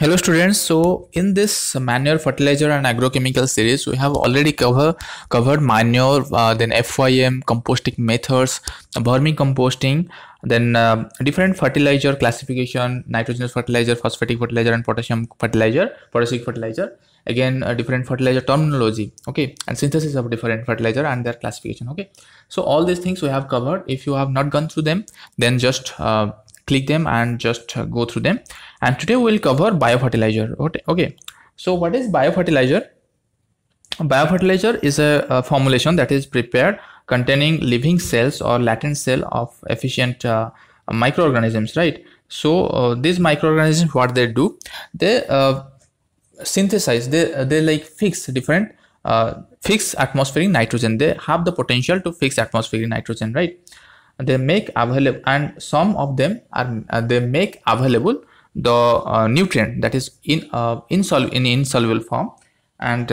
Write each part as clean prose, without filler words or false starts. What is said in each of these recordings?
Hello students, so in this manure fertilizer and agrochemical series we have already covered manure, then FYM, composting methods, vermicomposting, then different fertilizer classification, nitrogenous fertilizer, phosphatic fertilizer and potassium fertilizer, potassic fertilizer, again different fertilizer terminology, okay, and synthesis of different fertilizer and their classification, okay. So all these things we have covered. If you have not gone through them, then just click them and just go through them. And today we will cover biofertilizer. Okay. So what is biofertilizer? Biofertilizer is a formulation that is prepared containing living cells or latent cell of efficient microorganisms, right? So these microorganisms, what they do, they synthesize, they like fix different fix atmospheric nitrogen. They have the potential to fix atmospheric nitrogen, right? They make available, and some of them are they make available the nutrient that is in insoluble form, and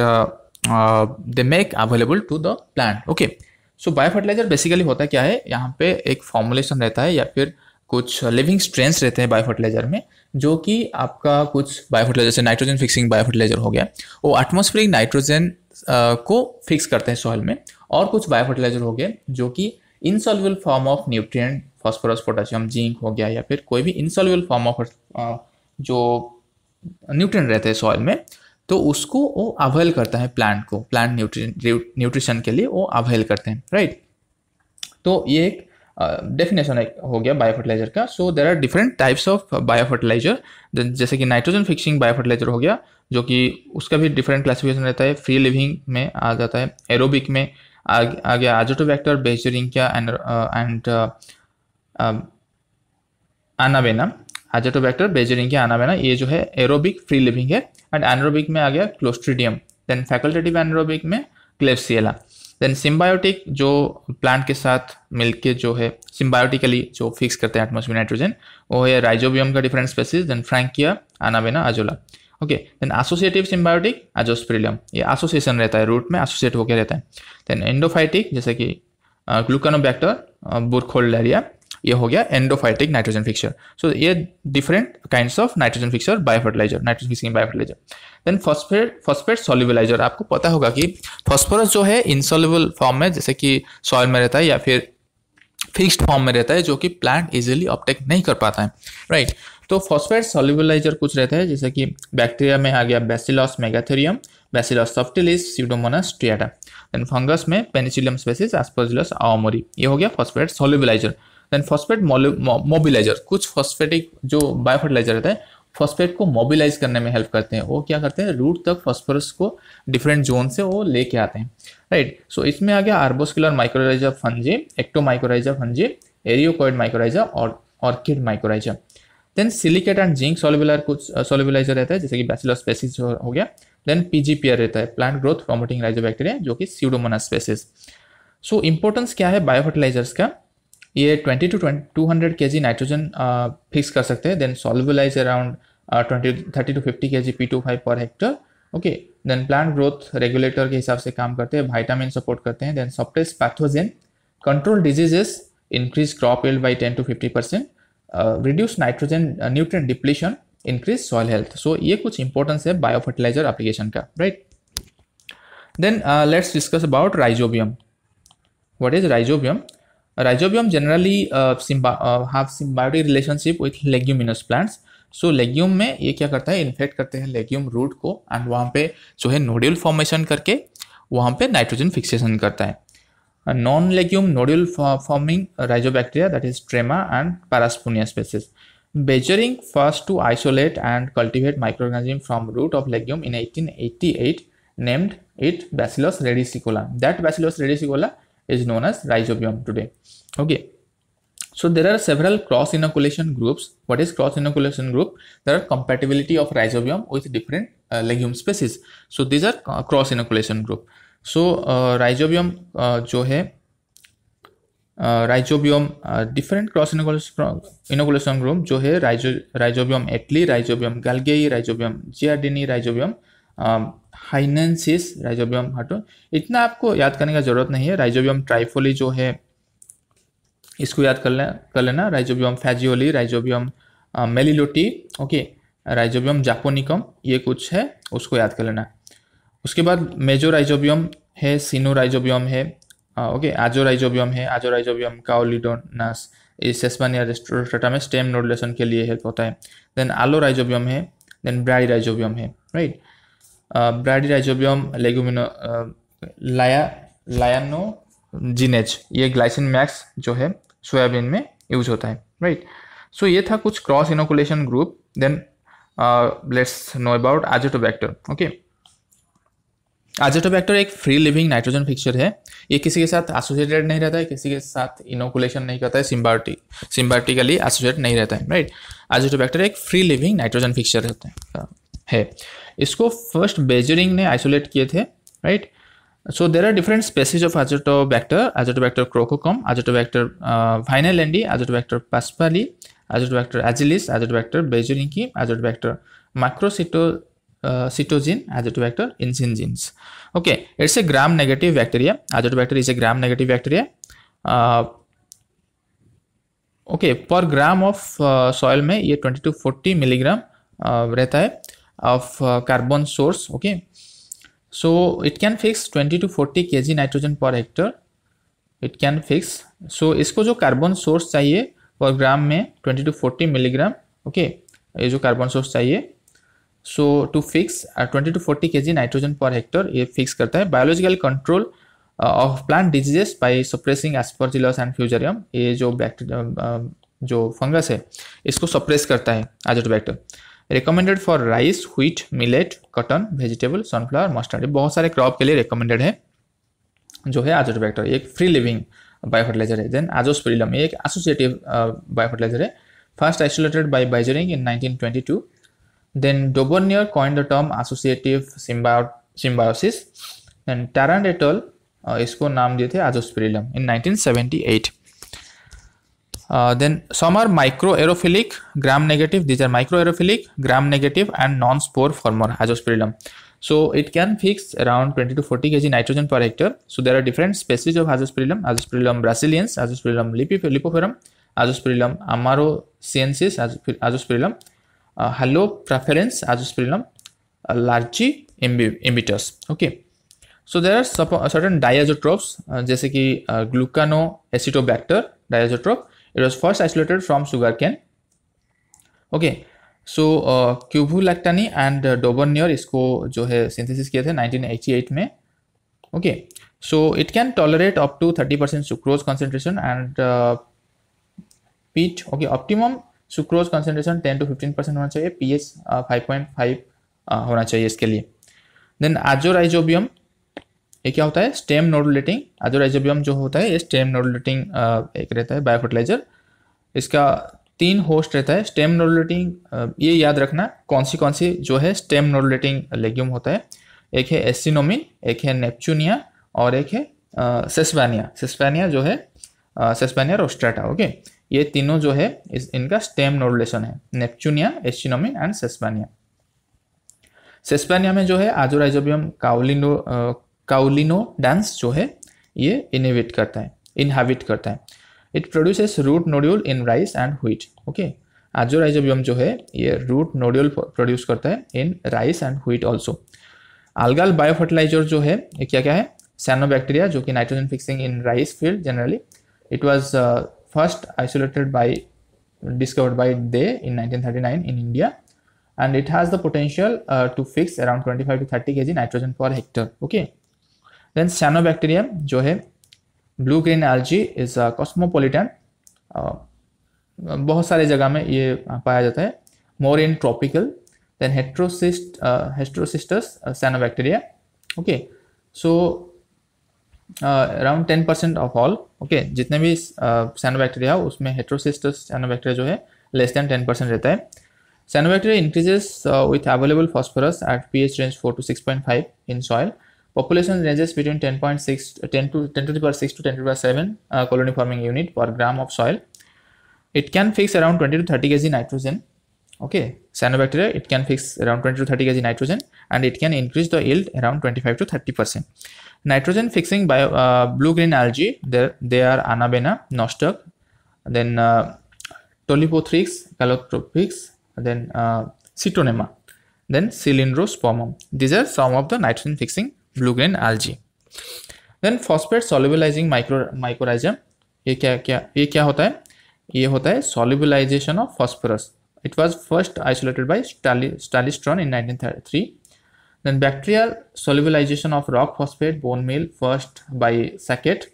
they make available to the plant. Okay, so biofertiliser basically होता क्या है, यहाँ पे एक formulation रहता है या फिर कुछ लिविंग स्ट्रेंस रहते हैं बायोफर्टिलाइजर में, जो कि आपका कुछ बायोफर्टिलाइजर से नाइट्रोजन फिक्सिंग बायोफर्टिलाइजर हो गया, वो एटमॉस्फेरिक नाइट्रोजन को फिक्स करते हैं सॉइल में, और कुछ बायोफर्टिलाइजर हो गए जो कि insoluble form of nutrient, phosphorus, potassium, zinc हो गया, या फिर कोई भी इनसॉल्युबल फॉर्म ऑफ जो न्यूट्रिएंट रहते हैं सॉइल में, तो उसको वो अवेल करता है प्लांट को, प्लांट न्यूट्रिशन के लिए वो अवेल करते हैं, राइट। तो ये एक डेफिनेशन हो गया बायोफर्टिलाइजर का। So there are different types of biofertiliser, जैसे कि नाइट्रोजन फिक्सिंग बायोफर्टिलाइजर हो गया, जो कि उसका भी डिफरेंट क्लासिफिकेशन रहता है। फ्री लिविंग में आ जाता है, एरोबिक में आ गया अज़ोटोबैक्टर, बेंजीरिया एंड एनाबेना। अज़ोटोबैक्टर, बेंजीरिया, एनाबेना, ये जो है एरोबिक फ्री लिविंग है। एंड एनारोबिक में आ गया क्लोस्ट्रीडियम। देन फैकल्टेटिव एनारोबिक में क्लेब्सिएला। देन सिम्बायोटिक, जो प्लांट के साथ मिलके जो है सिम्बायोटिकली जो फिक्स करते हैं एटमॉस्फेरिक नाइट्रोजन, वो है राइजोबियम का different species. Then frankia, anabaena, azolla. Okay, then associative symbiotic azospirillum, ये एसोसिएशन रहता है, रूट में एसोसिएट होकर रहता है। देन एंडोफाइटिक, जैसे कि ग्लूकानोबैक्टर, बुरखोल्डेरिया, ये हो गया एंडोफाइटिक नाइट्रोजन फिक्सर। सो ये different kinds of nitrogen fixer biofertiliser, nitrogen fixing biofertiliser. Then phosphate solubiliser, आपको पता होगा कि फॉस्फोरस जो है इनसॉल्युबल फॉर्म में, जैसे कि सॉइल में रहता है या फिर फिक्स्ड फॉर्म में रहता है, जो कि प्लांट इजीली ऑब्टेक नहीं कर पाता है, राइट। तो फॉस्फेट सॉल्युबलाइजर कुछ रहता है, जैसे कि बैक्टीरिया में आ गया bacillus megaterium, bacillus subtilis, pseudomonas striata. Then fungus में पेनिसिलियम स्पेसीज, एस्परजिलस आओमोरी, ये हो गया phosphate solubiliser. Then phosphate mobiliser, कुछ फॉस्फेटिक जो बायोफर्टिलाइजर रहता है फॉस्फेट को मोबिलाइज करने में हेल्प करते हैं। वो क्या करते हैं, रूट तक फॉस्फोरस को डिफरेंट जोन से वो लेके आते हैं, राइट। सो इसमें आ गया arbuscular mycorrhiza fungi, ectomycorrhiza fungi, ericoid mycorrhiza और orchid mycorrhiza. Then silicate and zinc solubiliser कुछ सॉल्युबलाइजर रहता है, जैसे कि बैसिलस स्पेसीज हो गया। देन पीजीपीआर रहता है, प्लांट ग्रोथ प्रोमोटिंग राइजोबैक्टीरिया, जो कि स्यूडोमोनास स्पेसीज। सो इंपॉर्टेंस क्या है बायोफर्टिलाइजर्स का, ये 20 to 200 kg नाइट्रोजन फिक्स कर सकते हैं। Then solubilise around 30 to 50 kg P25 per hectare, okay. Then plant growth regulator के हिसाब से काम करते हैं, विटामिन सपोर्ट करते हैं। Then suppress pathogen, control diseases, increase crop yield by 10 to 50%, reduce nitrogen nutrient depletion, increase soil health. So ये कुछ इंपॉर्टेंस है बायोफर्टिलाइजर एप्लीकेशन का, right. Then let's discuss about rhizobium. What is rhizobium? Rhizobium generally have symbiotic relationship with leguminous plants. So legume में ये क्या करता है, infect करते हैं लेग्यूम रूट को, एंड वहाँ पे जो है नोड्यूल फॉर्मेशन करके वहाँ पे नाइट्रोजन फिक्सेशन करता है। Non legume nodule forming rhizobacteria, that is trema and parasponia species. Beijering first to isolate and cultivate microorganism from root of legume in 1888 named it Bacillus redicola. That Bacillus redicola is known as rhizobium today. Okay, so there are several cross inoculation groups. What is cross inoculation group? There are compatibility of rhizobium with different legume species. So these are cross inoculation group. So rhizobium जो है rhizobium different cross inoculation group जो है rhizobium etli, rhizobium galgei, rhizobium giardini, rhizobium hainanensis, rhizobium हटो, इतना आपको याद करने का जरूरत नहीं है। राइजोबियम ट्राइफोली जो है इसको याद कर लेना। Rhizobium phaseoli, rhizobium meliloti, okay. Rhizobium japonicum, ये कुछ है, उसको याद कर लेना। उसके बाद मेजो राइजोबियम है, सिनो राइजोबियम है, ओके, आजो राइजोबियम है, आजो राइजोबियम काओलिडोनास, इस सेस्मानिया रेस्टोरेटा में स्टेम नोडुलेशन के लिए हेल्प होता है। देन आलो राइजोबियम है, देन ब्राडी राइजोबियम है, राइट। ब्राडी राइजोबियम लेगुमिनो लायानोजिनेज, ये ग्लाइसिन मैक्स जो है सोयाबीन में यूज होता है, राइट। सो ये था कुछ cross inoculation group. Then let's know about azotobacter, okay. Azotobacter एक फ्री लिविंग नाइट्रोजन फिक्सचर है। ये किसी के साथ एसोसिएटेड नहीं रहता है, किसी के साथ इनोकुलेशन नहीं करता है, सिम्बायोटिकली एसोसिएट नहीं रहता है, राइट। आजोटोबैक्टर एक फ्री लिविंग नाइट्रोजन फिक्सचर रहता है। इसको फर्स्ट बेजरिंग ने आइसोलेट किए थे, right. So there are different species of azotobacter, azotobacter chroococcum, azotobacter vinelandii, azotobacter paspali, azotobacter agilis, azotobacter beijerinckii, azotobacter macrocytogen, Azotobacter incingens. Okay, it's a gram-negative bacteria. Azotobacter is a gram-negative bacteria. Okay, per gram of soil में ये 20 to 40 milligram रहता है of carbon source. Okay, so it can fix 20 to 40 kg nitrogen per hectare. It can fix. So इसको जो carbon source चाहिए पर ग्राम में 20 to 40 milligram, okay, ये जो कार्बन सोर्स चाहिए, so to fix 20 to 40 kg nitrogen per hectare, ये fix करता है। Biological control of plant diseases by suppressing aspergillus and fusarium, ये जो बैक्टीरिया जो फंगस है इसको सप्रेस करता है azotobacter. Recommended for rice, wheat, millet, cotton, vegetable, sunflower, mustard, बहुत सारे क्रॉप के लिए रिकमेंडेड है जो है आजोटोबैक्टर। एक फ्री लिविंग बायोफर्टिलाइजर है। देन एजोस्पिरिलम, ये एक एसोसिएटिव बायोफर्टिलाइजर है, first isolated bye बाइजरिंग in 1922। Then Dobonnier coined the term associative symbiosis. Then Tarrant et al. इसको नाम दिए थे Azospirillum in 1978. Then some are microaerophilic, gram-negative. These are microaerophilic, gram-negative, and non-spore former Azospirillum. So it can fix around 20 to 40 kg nitrogen per hectare. So there are different species of Azospirillum: Azospirillum brasiliensis, Azospirillum lipoferum, Azospirillum amarosiensis, Azospirillum Halopreferens, Azospirillum largi imbitus. Okay, so there are certain diazotropes जैसे कि glucanoacetobacter diazotrope. It was first isolated from sugarcane. Okay, so Cavalcante and Dobereiner इसको जो है synthesis किए थे 1988 में. Okay, so it can tolerate up to 30% sucrose concentration and peat. Okay, optimum sucrose concentration 10 to 15% होना चाहिए, pH 5.5 होना चाहिए इसके लिए. देन आजोराइजोबियम, ये क्या होता है? स्टेम नोडुलेटिंग. आजोराइजोबियम जो होता है ये स्टेम नोडुलेटिंग एक रहता है बायोफर्टिलाइजर. इसका 3 होस्ट रहता है. स्टेम नोडुलेटिंग ये याद रखना कौन सी जो है स्टेम नोडुलेटिंग लेग्यूम होता है. एक है एसिनोमिन, एक है नेपच्यूनिया और एक है सेस्पेनिया जो है सेस्पेनिया रोस्ट्राटा. ओके, ये तीनों जो है इनका स्टेम नोडुलेशन है, नेपच्यूनिया, एसिनोमिन एंड सेस्पेनिया. सेस्पेनिया में जो है आजोराइजोबियम काउलिनोडेंस जो है ये इनहिबिट करता है. It produces root nodule in rice and wheat. Okay, azorhizobium जो है ये रूट नोड्यूल प्रोड्यूस करता है in rice and wheat also. algal biofertiliser जो है ये क्या है? साइनोबैक्टीरिया, जो कि nitrogen fixing in rice field generally. It was first discovered by Day in 1939 in India, and it has the potential to fix around 25 to 30 kg nitrogen per hectare. Okay, then cyanobacterium जो है blue green algae is a cosmopolitan, बहुत सारे जगह में ये पाया जाता है, more in tropical. Then heterocystus cyanobacteria. Okay, so around 10% of all. Okay, जितने भी साइनोबैक्टीरिया हो उसमें हेटेरोसिस्टस साइनोबैक्टीरिया जो है लेस देन 10% रहता है. Cyanobacteria increases with available phosphorus at pH range 4 to 6.5 in soil. Population ranges between 10 to the power 6 to 10 to the power 7 colony forming unit per gram of soil. It can fix around 20 to 30 kg nitrogen. Okay, cyanobacteria, it can fix around 20 to 30 kg nitrogen and it can increase the yield around 25 to 30%. Nitrogen fixing by blue-green algae, they are Anabena, Nostoc, then Tolipothrix, Calotropix, then Cytonema, then Cylindrospermum. These are some of the nitrogen fixing blue green algae. Then phosphate solubilizing mycorrhiza. ये क्या होता है? ये होता है solubilization of phosphorus. It was first isolated by Stallistron in 1933. Then bacterial solubilization of rock phosphate bone meal, first by Sackett.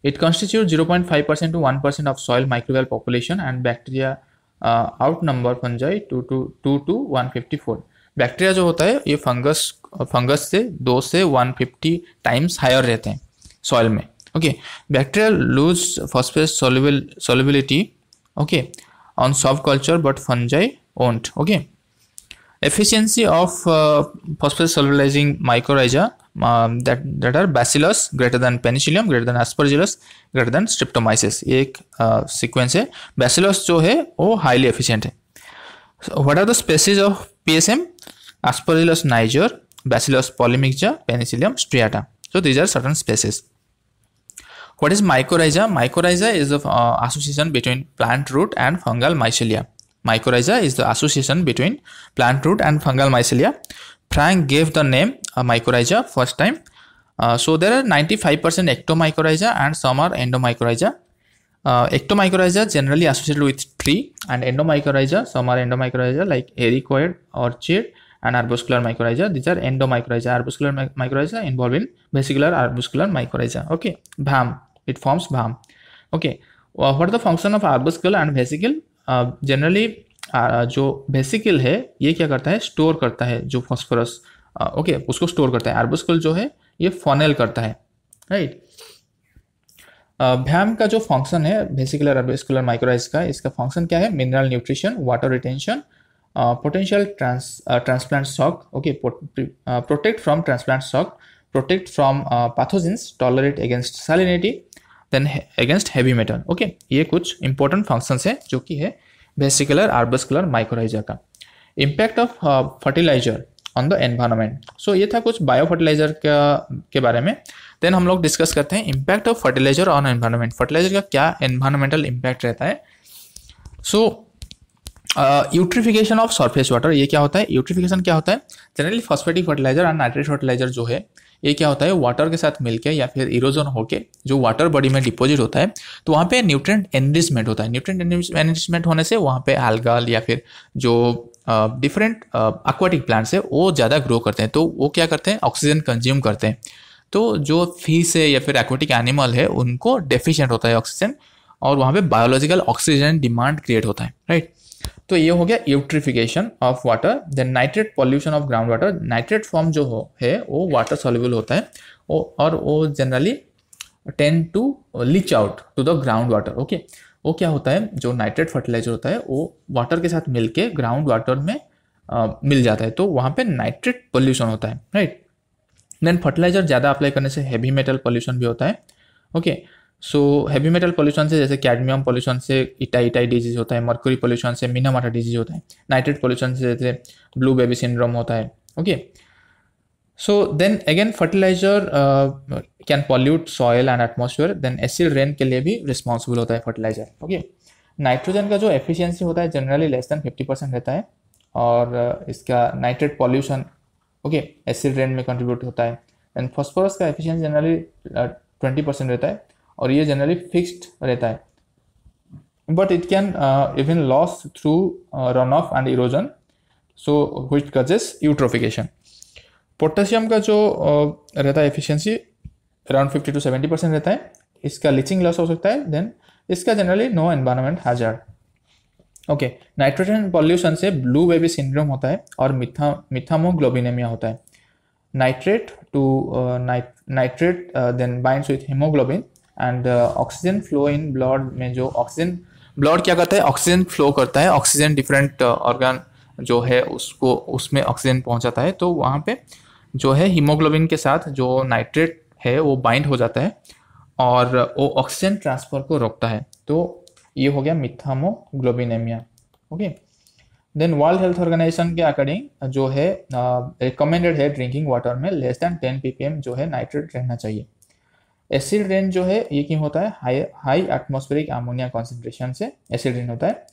It constitutes 0.5% to 1% of soil microbial population, and bacteria outnumber fungi 2 to 154. Bacteria जो होता है ये fungus से 2 से 150 times higher रहते हैं soil में. Okay, bacteria lose phosphate solubility okay on soft culture but fungi won't. Okay, efficiency of phosphate solubilizing mycorrhiza that are bacillus greater than penicillium, greater than aspergillus, greater than streptomyces. ये एक sequence है. bacillus जो है वो highly efficient है. So what are the species of PSM? Aspergillus niger, Bacillus polymyxa, Penicillium striata. So these are certain species. What is mycorrhiza? Mycorrhiza is the association between plant root and fungal mycelia. Mycorrhiza is the association between plant root and fungal mycelia. Frank gave the name mycorrhiza first time. So there are 95% ectomycorrhiza and some are endomycorrhiza. Ectomycorrhiza generally associated with tree, and endomycorrhiza, some are endomycorrhiza like ericoid, orchid, and arbuscular mycorrhiza. These are endomycorrhiza. Arbuscular mycorrhiza involved in vesicular arbuscular mycorrhiza. Okay, BAM, it forms BAM. Okay, what are the function of arbuscle and vesicle? Generally जो vesicle है ये क्या करता है, store करता है जो phosphorus, okay उसको स्टोर करता है. आर्बुस्कुल जो है ये फॉनेल करता है, राइट. भैम का जो फंक्शन है वेसिकुलर आर्बुस्कुलर माइक्रोराइज का, इसका फंक्शन क्या है? Mineral nutrition, water retention, potential transplant shock, okay protect from transplant shock, protect from pathogens, tolerate against salinity, then against heavy metal. Okay, ये कुछ इंपॉर्टेंट फंक्शंस है जो कि है वेसिकुलर आर्बुस्कुलर माइक्रोराइजा का. Impact of fertiliser on the environment. So ये था कुछ बायो फर्टिलाइजर के बारे में. देन हम लोग डिस्कस करते हैं impact of fertiliser on environment. Fertiliser का क्या एनवायरनमेंटल इम्पैक्ट रहता है. So eutrophication of surface water, ये क्या होता है? यूट्रिफिकेशन क्या होता है? जनरली फॉस्फेटिक फर्टिलाइजर और नाइट्रेट फर्टिलाइजर जो है ये क्या होता है, वाटर के साथ मिलके या फिर इरोजन होके जो वाटर बॉडी में डिपॉजिट होता है तो वहाँ पे न्यूट्रिएंट एनरिचमेंट होता है. न्यूट्रिएंट एनरिचमेंट होने से वहाँ पे एल्गल या फिर जो डिफरेंट एक्वाटिक प्लांट्स है वो ज़्यादा ग्रो करते हैं. तो वो क्या करते हैं, ऑक्सीजन कंज्यूम करते हैं. तो जो फिश है या फिर एक्वाटिक एनिमल है उनको डेफिशिएंट होता है ऑक्सीजन, और वहाँ पे बायोलॉजिकल ऑक्सीजन डिमांड क्रिएट होता है, राइट. तो ये हो गया eutrophication of water. Then nitrate pollution of ground water. Nitrate form जो है वो वाटर सॉल्युबल होता है और वो generally tend to leach out to the ground water. Okay, वो क्या होता है, जो नाइट्रेट फर्टिलाइजर होता है वो वाटर के साथ मिलके ग्राउंड वाटर में मिल जाता है, तो वहाँ पे नाइट्रेट पॉल्यूशन होता है, राइट. देन फर्टिलाइजर ज़्यादा अप्लाई करने से हैवी मेटल पॉल्यूशन भी होता है. Okay, so heavy metal pollution से जैसे कैडमियम पॉल्यूशन से इटाई डिजीज होता है, मर्क्यूरी पॉल्यूशन से मिनामाटा डिजीज होता है, नाइट्रेट पॉल्यूशन से जैसे ब्लू बेबी सिंड्रोम होता है. Okay, so then again fertiliser can pollute soil and atmosphere. Then acid rain के लिए भी रिस्पॉन्सिबल होता है फर्टिलाइजर. ओके, नाइट्रोजन का जो एफिशिएंसी होता है जनरली लेस देन 50% रहता है, और इसका nitrate pollution okay acid rain में कंट्रीब्यूट होता है. एंड फॉस्फोरस का एफिशिएंसी जनरली 20% रहता है, और ये जनरली फिक्स्ड रहता है, but it can even loss through run of and erosion, so which causes eutrophication. Potassium का जो रहता है एफिशिएंसी अराउंड 50 to 70% रहता है. इसका लीचिंग लॉस हो सकता है. देन इसका generally no environment hazard. Okay, nitrogen pollution से ब्लू बेबी सिंड्रोम होता है और मिथामोग्लोबिनेमिया होता है. Nitrate then binds with haemoglobin and oxygen flow in blood में, जो ऑक्सीजन ब्लड क्या करता है, ऑक्सीजन फ्लो करता है. ऑक्सीजन डिफरेंट ऑर्गन जो है उसको उसमें ऑक्सीजन पहुंचाता है, तो वहाँ पे जो है हीमोग्लोबिन के साथ जो नाइट्रेट है वो बाइंड हो जाता है और वो ऑक्सीजन ट्रांसफर को रोकता है. तो ये हो गया methaemoglobinaemia. Okay, then World Health Organisation के अकॉर्डिंग जो है रिकमेंडेड है ड्रिंकिंग वाटर में लेस देन 10 ppm जो है नाइट्रेट रहना चाहिए. एसिड रेन जो है ये क्यों होता है, हाई एटमॉस्फेरिक अमोनिया कॉन्सेंट्रेशन से एसिड रेन होता है.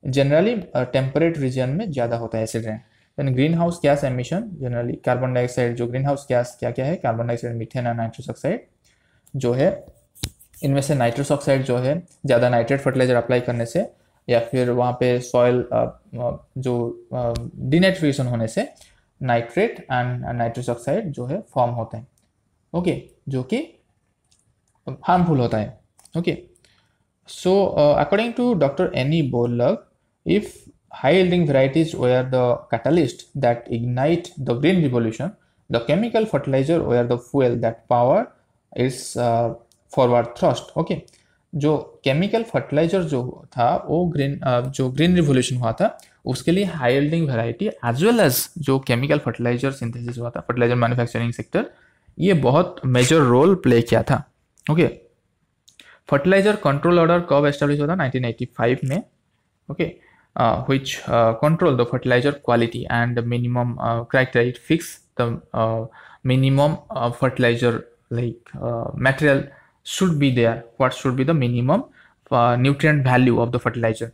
जनरली टेम्परेट रीजन में ज़्यादा होता है acid rain. Then green house gas emission, generally carbon dioxide, जो ग्रीन हाउस गैस क्या क्या है, कार्बन डाइऑक्साइड, मीथेन और नाइट्रस ऑक्साइड जो है, इनमें से नाइट्रस ऑक्साइड जो है ज़्यादा नाइट्रेट फर्टिलाइजर अप्लाई करने से या फिर वहाँ पे सॉइल जो डिनाइट्रिफिकेशन होने से नाइट्रेट एंड नाइट्रस ऑक्साइड जो है फॉर्म होते हैं, ओके, जो कि हार्मफुल होता है, okay. So, according to Dr. Annie Borlaug, if high-yielding varieties were the catalyst that ignite the green revolution, the chemical fertilizer were the fuel that power its forward thrust. Okay, जो chemical fertiliser जो था वो जो green revolution हुआ था उसके लिए high yielding variety as well as जो केमिकल फर्टिलाइजर सिंथेसिस हुआ था, फर्टिलाइजर मैन्युफैक्चरिंग सेक्टर, ये बहुत मेजर रोल प्ले किया था, ओके। फर्टिलाइजर कंट्रोल ऑर्डर कब एस्टेब्लिश हुआ था? 1985 में, okay, which control the fertilizer quality and minimum criteria. It fix the minimum fertilizer like material should be there. What should be the minimum nutrient value of the fertilizer?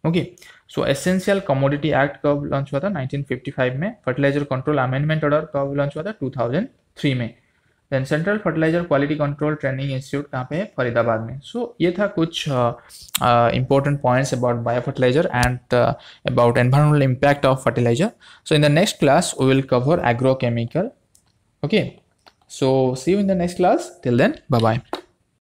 Okay, so Essential Commodity Act कब launch हुआ था? 1955 में। Fertiliser control amendment order कब launch हुआ था? 2003 में। Then central fertiliser quality control training institute कहाँ पे है? फरीदाबाद में। सो ये था कुछ important points about biofertilizer and about environmental impact of fertilizer. So in the next class we will cover agrochemical. Okay, so see you in the next class. Till then, bye bye.